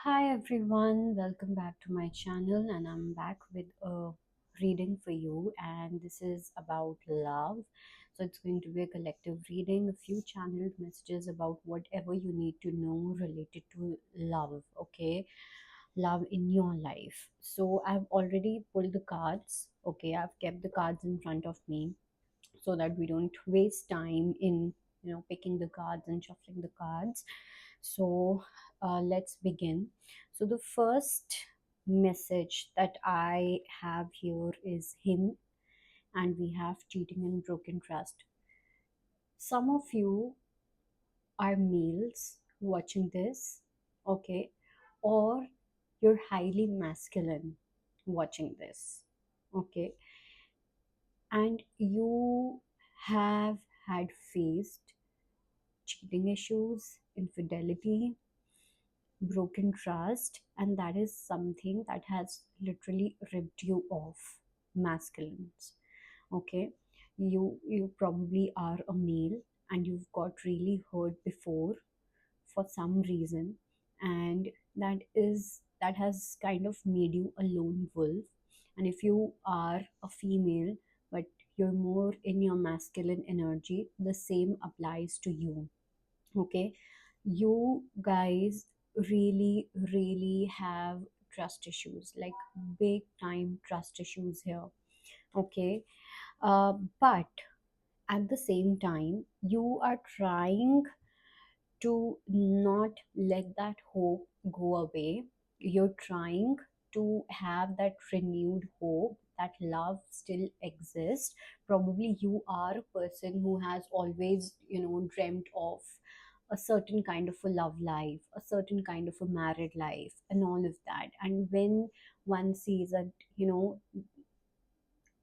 Hi everyone, welcome back to my channel, and I'm back with a reading for you. And this is about love. So, it's going to be a collective reading, a few channeled messages about whatever you need to know related to love, okay? Love in your life. So, I've already pulled the cards, okay? I've kept the cards in front of me so that we don't waste time in picking the cards and shuffling the cards. So let's begin. So the first message that I have here is him, and we have cheating and broken trust. Some of you are males watching this, okay, or you're highly masculine watching this, okay, and you have had faced cheating issues, infidelity, broken trust, and that is something that has literally ripped you off, masculines. Okay, you probably are a male and you've got really hurt before for some reason, and that has kind of made you a lone wolf. And if you are a female but you're more in your masculine energy, the same applies to you. Okay, you guys really have trust issues, like big time trust issues here. Okay, but at the same time you are trying to not let that hope go away. You're trying to have that renewed hope that love still exists. Probably you are a person who has always, dreamt of a certain kind of a love life, a certain kind of a married life, and all of that. And when one sees that,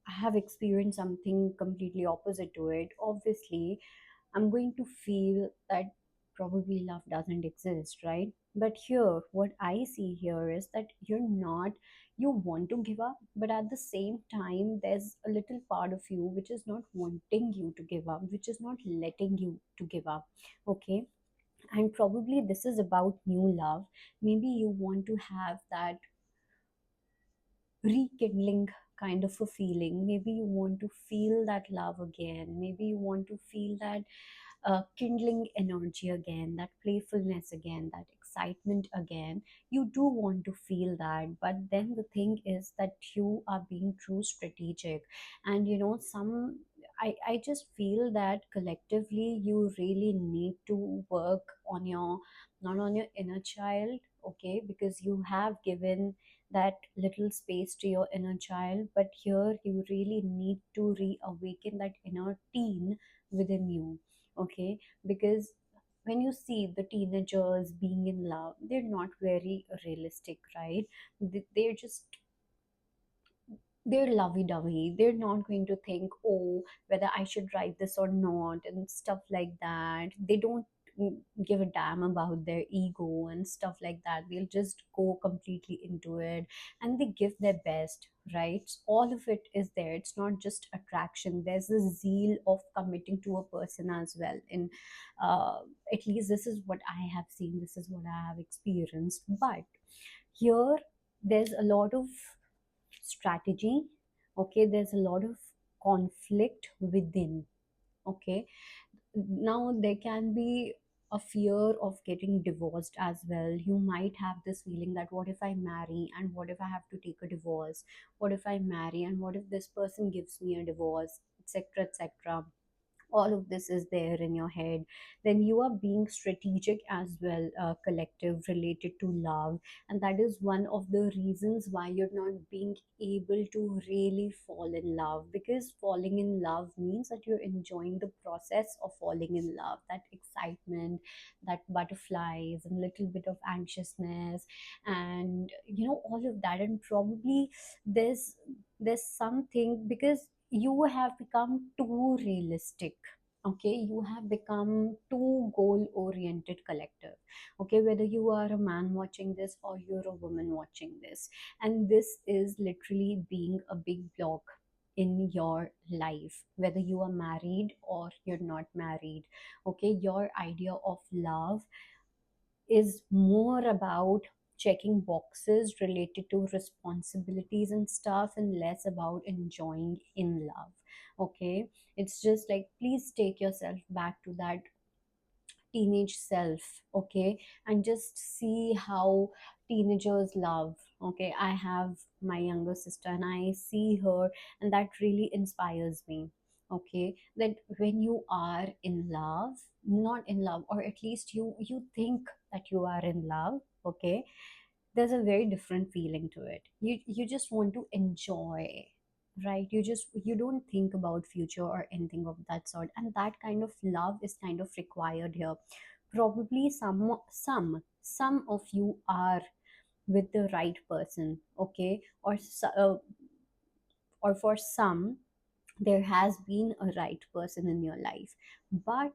I have experienced something completely opposite to it, obviously I'm going to feel that probably love doesn't exist, right? But here, what I see here is that you want to give up, but at the same time, there's a little part of you which is not wanting you to give up, which is not letting you to give up. Okay. And probably this is about new love. Maybe you want to have that rekindling kind of a feeling. Maybe you want to feel that love again. Maybe you want to feel that kindling energy again, that playfulness again, that excitement again. You do want to feel that, but then the thing is that you are being true strategic. And I just feel that collectively you really need to work on your, not on your inner child, okay, because you have given that little space to your inner child, but here you really need to reawaken that inner teen within you. Okay, because when you see the teenagers being in love, they're not very realistic, right? They're just, they're lovey-dovey. They're not going to think, oh, whether I should write this or not, and stuff like that. They don't give a damn about their ego and stuff like that. They'll just go completely into it, and they give their best, right? All of it is there. It's not just attraction. There's a zeal of committing to a person as well. In uh, at least this is what I have seen. This is what I have experienced. But here, there's a lot of strategy. Okay, there's a lot of conflict within. Okay, now there can be a fear of getting divorced as well. You might have this feeling that what if I marry and what if I have to take a divorce, what if I marry and what if this person gives me a divorce, etc., etc. All of this is there in your head. Then you are being strategic as well, collective, related to love. And that is one of the reasons why you're not being able to really fall in love, because falling in love means that you're enjoying the process of falling in love, that excitement, that butterflies and little bit of anxiousness, and all of that. And probably there's something, because you have become too realistic. Okay, you have become too goal oriented, collective. Okay, whether you are a man watching this or you're a woman watching this, and this is literally being a big block in your life, whether you are married or you're not married. Okay, your idea of love is more about checking boxes related to responsibilities and stuff, and less about enjoying in love. Okay, it's just like, please take yourself back to that teenage self. Okay, and just see how teenagers love. Okay, I have my younger sister and I see her, and that really inspires me. Okay, that when you are in love, not in love, or at least you think that you are in love. Okay, there's a very different feeling to it. You just want to enjoy, right? You don't think about future or anything of that sort, and that kind of love is kind of required here. Probably some of you are with the right person. Okay, or for some, there has been a right person in your life, but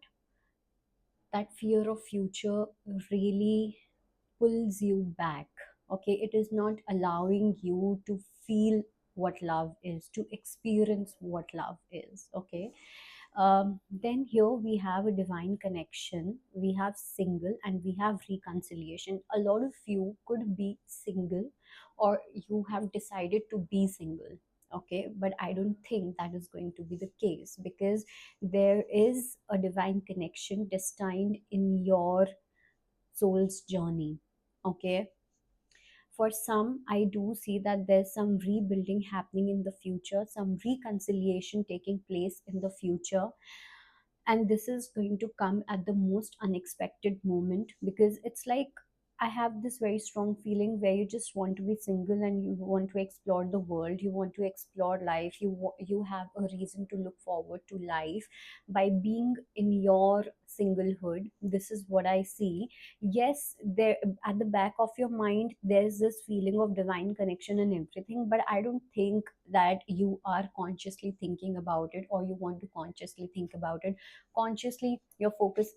that fear of future really pulls you back. Okay, it is not allowing you to feel what love is, to experience what love is. Okay, then here we have a divine connection, we have single, and we have reconciliation. A lot of you could be single, or you have decided to be single. Okay, but I don't think that is going to be the case, because there is a divine connection destined in your soul's journey. Okay, for some, I do see that there's some rebuilding happening in the future, some reconciliation taking place in the future, and this is going to come at the most unexpected moment, because it's like, I have this very strong feeling where you just want to be single and you want to explore the world, you want to explore life, you have a reason to look forward to life by being in your singlehood. This is what I see. Yes, there at the back of your mind there's this feeling of divine connection and everything, but I don't think that you are consciously thinking about it, or you want to consciously think about it. Consciously your focus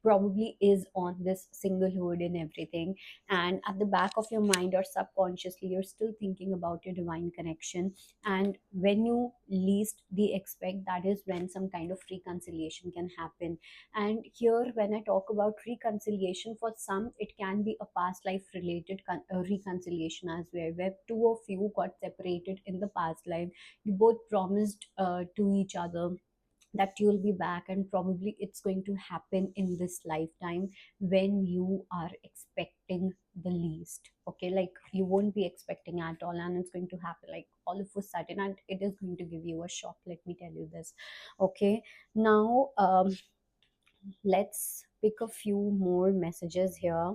probably is on this singlehood and everything, and at the back of your mind or subconsciously you're still thinking about your divine connection. And when you least the expect, that is when some kind of reconciliation can happen. And here, when I talk about reconciliation, for some it can be a past life related reconciliation as well, where two of you got separated in the past life. You both promised to each other that you'll be back, and probably it's going to happen in this lifetime when you are expecting the least. Okay, like you won't be expecting at all, and it's going to happen like all of a sudden, and it is going to give you a shock, let me tell you this. Okay, now let's pick a few more messages here.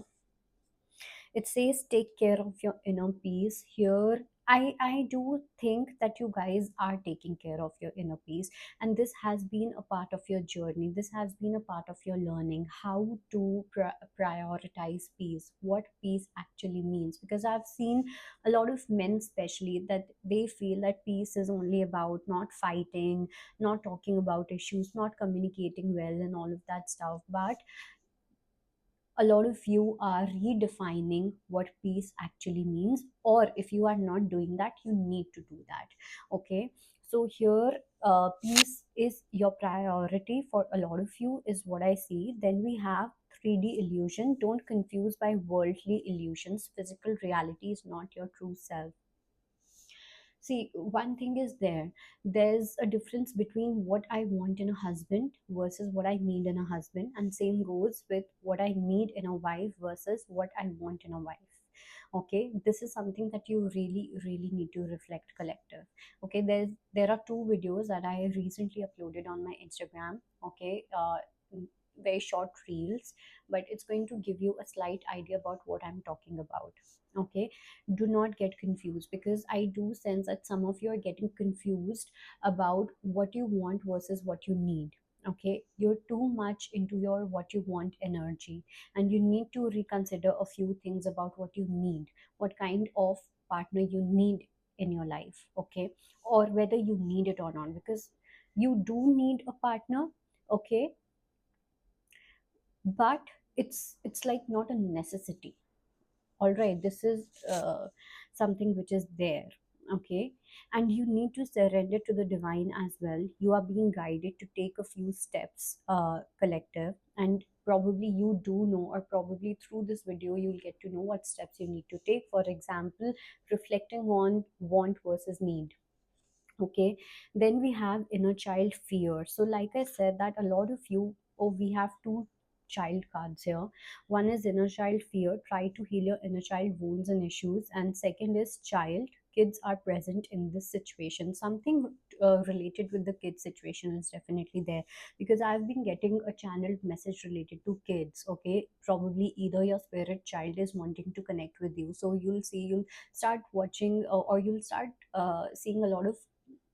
It says take care of your inner peace. Here I do think that you guys are taking care of your inner peace, and this has been a part of your journey, this has been a part of your learning how to prioritize peace, what peace actually means. Because I've seen a lot of men especially that they feel that peace is only about not fighting, not talking about issues, not communicating well, and all of that stuff. But a lot of you are redefining what peace actually means, or if you are not doing that, you need to do that. Okay, so here, peace is your priority for a lot of you, is what I see. Then we have 3D illusion. Don't confuse by worldly illusions, physical reality is not your true self. See, one thing is there's a difference between what I want in a husband versus what I need in a husband, and same goes with what I need in a wife versus what I want in a wife. Okay, this is something that you really need to reflect, collective. Okay, there are two videos that I recently uploaded on my Instagram. Okay, very short reels, but it's going to give you a slight idea about what I'm talking about. Okay, do not get confused, because I do sense that some of you are getting confused about what you want versus what you need. Okay, you're too much into your what you want energy, and you need to reconsider a few things about what you need, what kind of partner you need in your life. Okay, or whether you need it or not, because you do need a partner. Okay, but it's like not a necessity. All right, this is something which is there. Okay, and you need to surrender to the divine as well. You are being guided to take a few steps, collective, and probably you do know, or probably through this video you'll get to know what steps you need to take. For example, reflecting on want versus need. Okay, then we have inner child fear. So like I said, that a lot of you, oh, we have two child cards here. One is inner child fear, try to heal your inner child wounds and issues, and second is child, kids are present in this situation. Something related with the kids situation is definitely there, because I've been getting a channeled message related to kids. Okay, probably either your spirit child is wanting to connect with you, so you'll see, you'll start watching, or you'll start seeing a lot of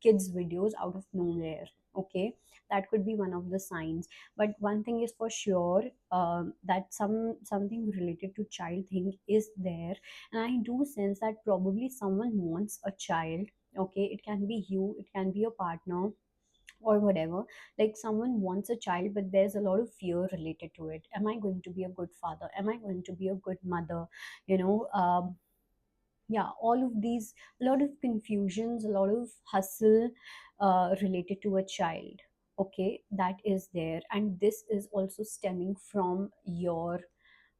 kids videos out of nowhere. Okay, that could be one of the signs. But one thing is for sure, that something related to child thing is there, and I do sense that probably someone wants a child. Okay, it can be you, it can be your partner, or whatever. Like someone wants a child, but there's a lot of fear related to it. Am I going to be a good father? Am I going to be a good mother? you know yeah, all of these, a lot of confusions, a lot of hustle related to a child. Okay, that is there, and this is also stemming from your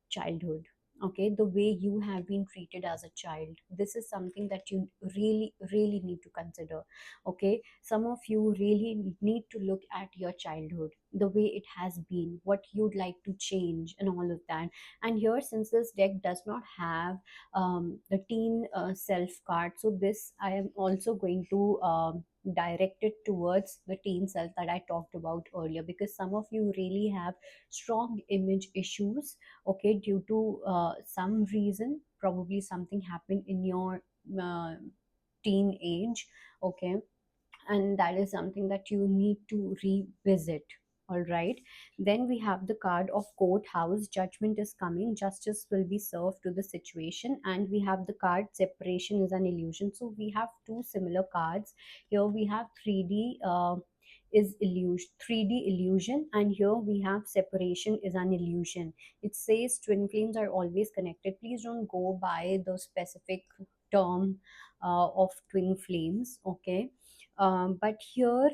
childhood. Okay, the way you have been treated as a child, this is something that you really really need to consider. Okay, some of you really need to look at your childhood, the way it has been, what you'd like to change, and all of that. And here, since this deck does not have the teen self card, so this I am also going to direct it towards the teen self that I talked about earlier, because some of you really have strong image issues. Okay, due to some reason, probably something happened in your uh, teen age. Okay, and that is something that you need to revisit. All right, then we have the card of courthouse, judgment is coming, justice will be served to the situation. And we have the card separation is an illusion. So we have two similar cards here. We have 3D is illusion, 3D illusion, and here we have separation is an illusion. It says twin flames are always connected. Please don't go by the specific term of twin flames. Okay, but here,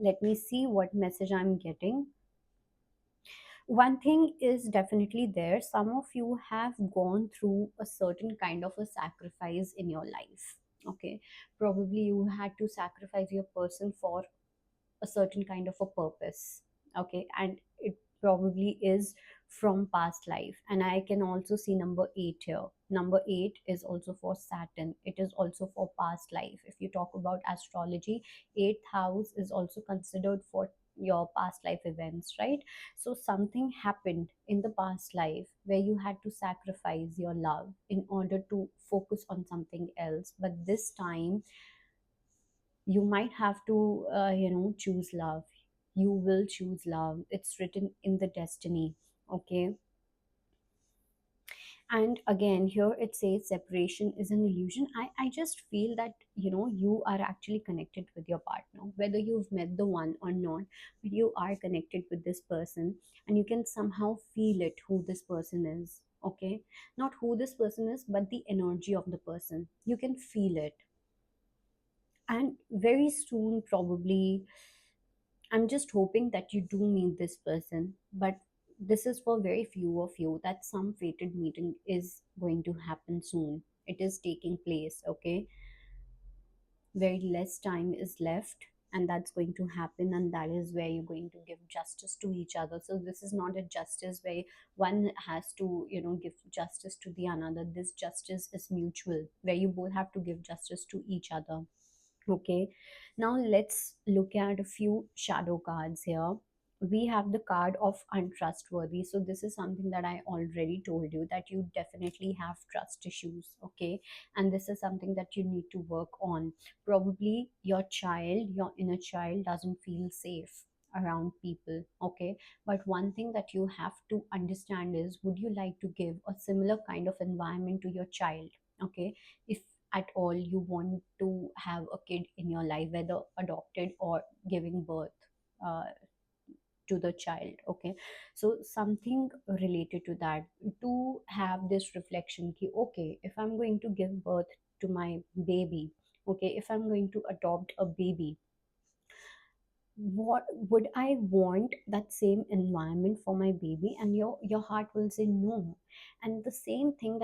let me see what message I'm getting. One thing is definitely there. Some of you have gone through a certain kind of a sacrifice in your life. Okay, probably you had to sacrifice your person for a certain kind of a purpose. Okay, and it probably is from past life. And I can also see number 8 here. Number 8 is also for Saturn, it is also for past life. If you talk about astrology, 8th house is also considered for your past life events, right? So something happened in the past life where you had to sacrifice your love in order to focus on something else. But this time you might have to choose love. You will choose love, it's written in the destiny. Okay, and again here it says separation is an illusion. I just feel that you are actually connected with your partner, whether you've met the one or not, but you are connected with this person, and you can somehow feel it, who this person is. Okay, not who this person is, but the energy of the person, you can feel it. And very soon, probably, I'm just hoping that you do meet this person, but this is for very few of you, that some fated meeting is going to happen soon. It is taking place. Okay, very less time is left, and that's going to happen, and that is where you're going to give justice to each other. So this is not a justice where one has to give justice to the another. This justice is mutual, where you both have to give justice to each other. Okay, now let's look at a few shadow cards here. We have the card of untrustworthy. So this is something that I already told you, that you definitely have trust issues. Okay, and this is something that you need to work on. Probably your child, your inner child, doesn't feel safe around people. Okay, but one thing that you have to understand is, would you like to give a similar kind of environment to your child? Okay, if at all you want to have a kid in your life, whether adopted or giving birth uh, to the child. Okay, so something related to that, to have this reflection ki, okay, if I'm going to give birth to my baby, okay, if I'm going to adopt a baby, what would I want that same environment for my baby? And your heart will say no. And the same thing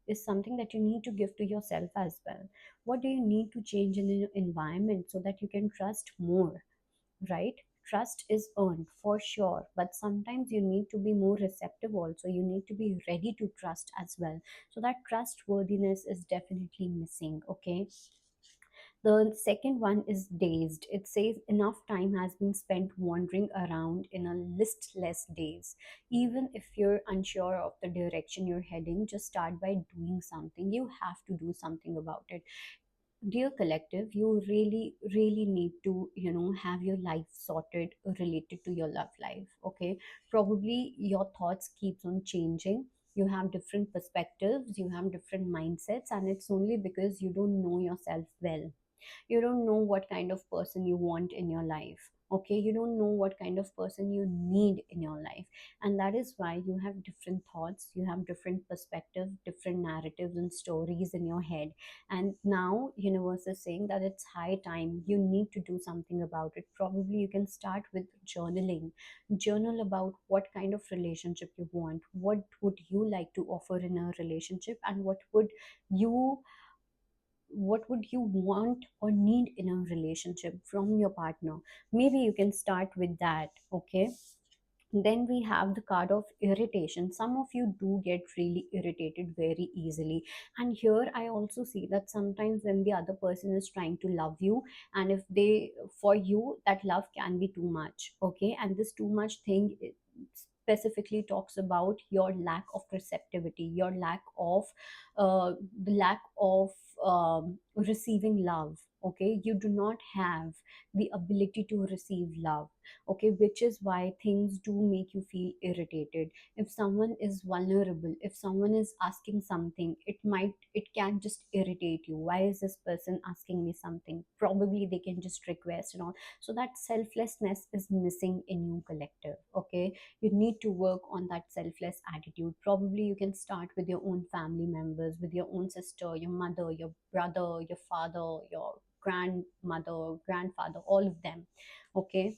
is something that you need to give to yourself as well. What do you need to change in your environment so that you can trust more, right? Trust is earned for sure, but sometimes you need to be more receptive also. You need to be ready to trust as well. So that trustworthiness is definitely missing, okay? The second one is dazed. It says enough time has been spent wandering around in a listless days. Even if you're unsure of the direction you're heading, just start by doing something. You have to do something about it. Dear collective, you really, really need to, have your life sorted related to your love life. Okay. Probably your thoughts keeps on changing. You have different perspectives, you have different mindsets, and it's only because you don't know yourself well. You don't know what kind of person you want in your life. Okay, you don't know what kind of person you need in your life. And that is why you have different thoughts, you have different perspectives, different narratives and stories in your head. And now universe is saying that it's high time you need to do something about it. Probably you can start with journaling. Journal about what kind of relationship you want, what would you like to offer in a relationship, and you what would you want or need in a relationship from your partner. Maybe you can start with that, okay? Then we have the card of irritation. Some of you do get really irritated very easily. And here I also see that sometimes when the other person is trying to love you, and if they, for you, that love can be too much, okay? And this too much thing specifically talks about your lack of receptivity, your lack of the lack of receiving love. Okay, you do not have the ability to receive love. Okay, which is why things do make you feel irritated. If someone is vulnerable, if someone is asking something, it can just irritate you. Why is this person asking me something? Probably they can just request and all. So that selflessness is missing in you collective. Okay, you need to work on that selfless attitude. Probably you can start with your own family members, with your own sister, your mother, your brother, your father, your grandmother, grandfather, all of them. Okay,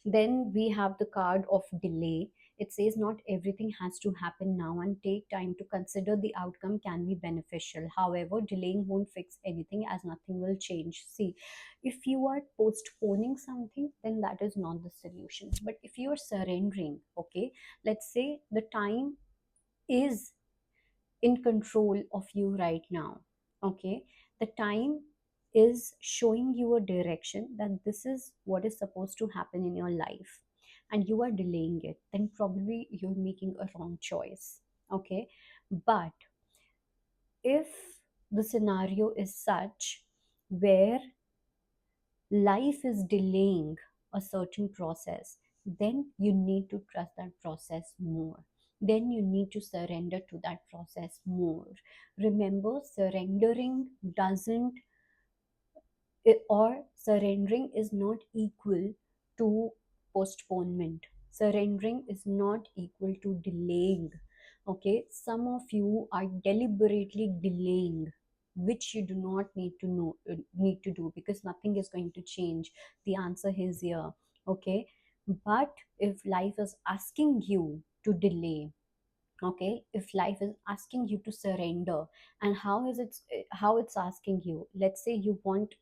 then we have the card of delay. It says not everything has to happen now, and take time to consider the outcome can be beneficial. However, delaying won't fix anything as nothing will change. See, if you are postponing something, then that is not the solution. But if you are surrendering, okay, let's say the time is in control of you right now. Okay, the time is showing you a direction that this is what is supposed to happen in your life, and you are delaying it, then probably you're making a wrong choice. Okay, but if the scenario is such where life is delaying a certain process, then you need to trust that process more. Then you need to surrender to that process more. Remember, surrendering doesn't or surrendering is not equal to postponement. Surrendering is not equal to delaying. Okay, some of you are deliberately delaying, which you do not need to do, because nothing is going to change. The answer is here. Okay, but if life is asking you to delay, okay, if life is asking you to surrender, and how it's asking you, let's say you want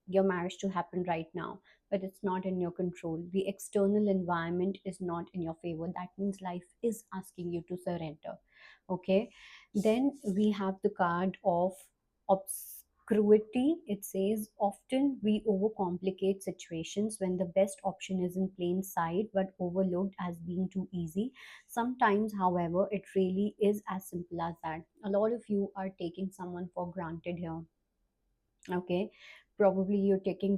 your marriage to happen right now, but it's not in your control. The external environment is not in your favor. That means life is asking you to surrender. Okay. Then we have the card of obscurity. It says often we overcomplicate situations when the best option is in plain sight but overlooked as being too easy. Sometimes, however, it really is as simple as that. A lot of you are taking someone for granted here. Okay, probably you're taking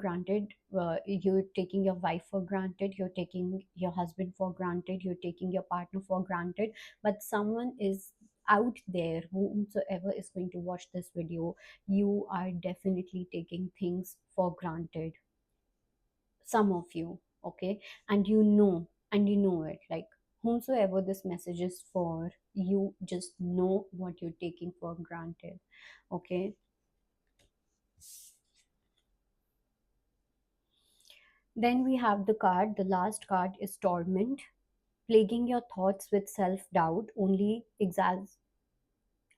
your wife for granted, you're taking your husband for granted, you're taking your partner for granted. But someone is out there, whomsoever is going to watch this video, you are definitely taking things for granted, some of you. Okay, and you know it, like, whomsoever this message is for, you just know what you're taking for granted. Okay, Then we have the card. The last card is torment, plaguing your thoughts with self doubt, only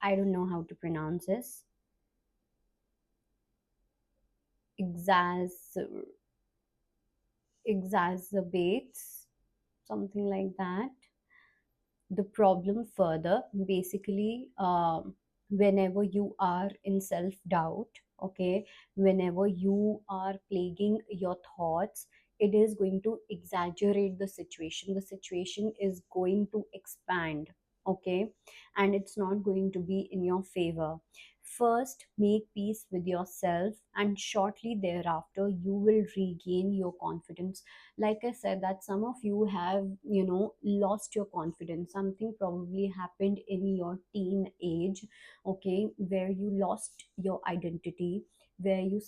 I don't know how to pronounce this. Exas exacerbates, something like that, the problem further. Basically, whenever you are in self doubt, okay, whenever you are plaguing your thoughts, it is going to exaggerate the situation. The situation is going to expand, okay, and it's not going to be in your favor. First, make peace with yourself, and shortly thereafter, you will regain your confidence. Like I said, that some of you have, lost your confidence. Something probably happened in your teen age, okay, where you lost your identity, where you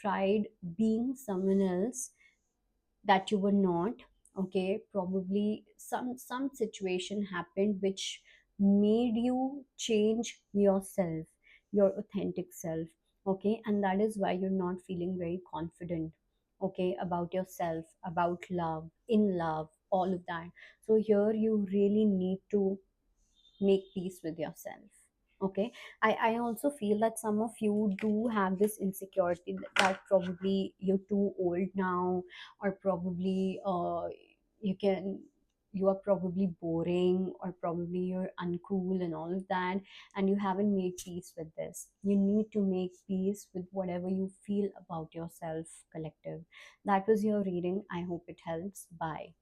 tried being someone else that you were not. Okay, probably some situation happened which made you change yourself, your authentic self. Okay, and that is why you're not feeling very confident, okay, about yourself, about love, in love, all of that. So here you really need to make peace with yourself. Okay, I also feel that some of you do have this insecurity that probably you're too old now, or probably you are probably boring, or probably you're uncool and all of that, and you haven't made peace with this. You need to make peace with whatever you feel about yourself, collective. That was your reading. I hope it helps. Bye.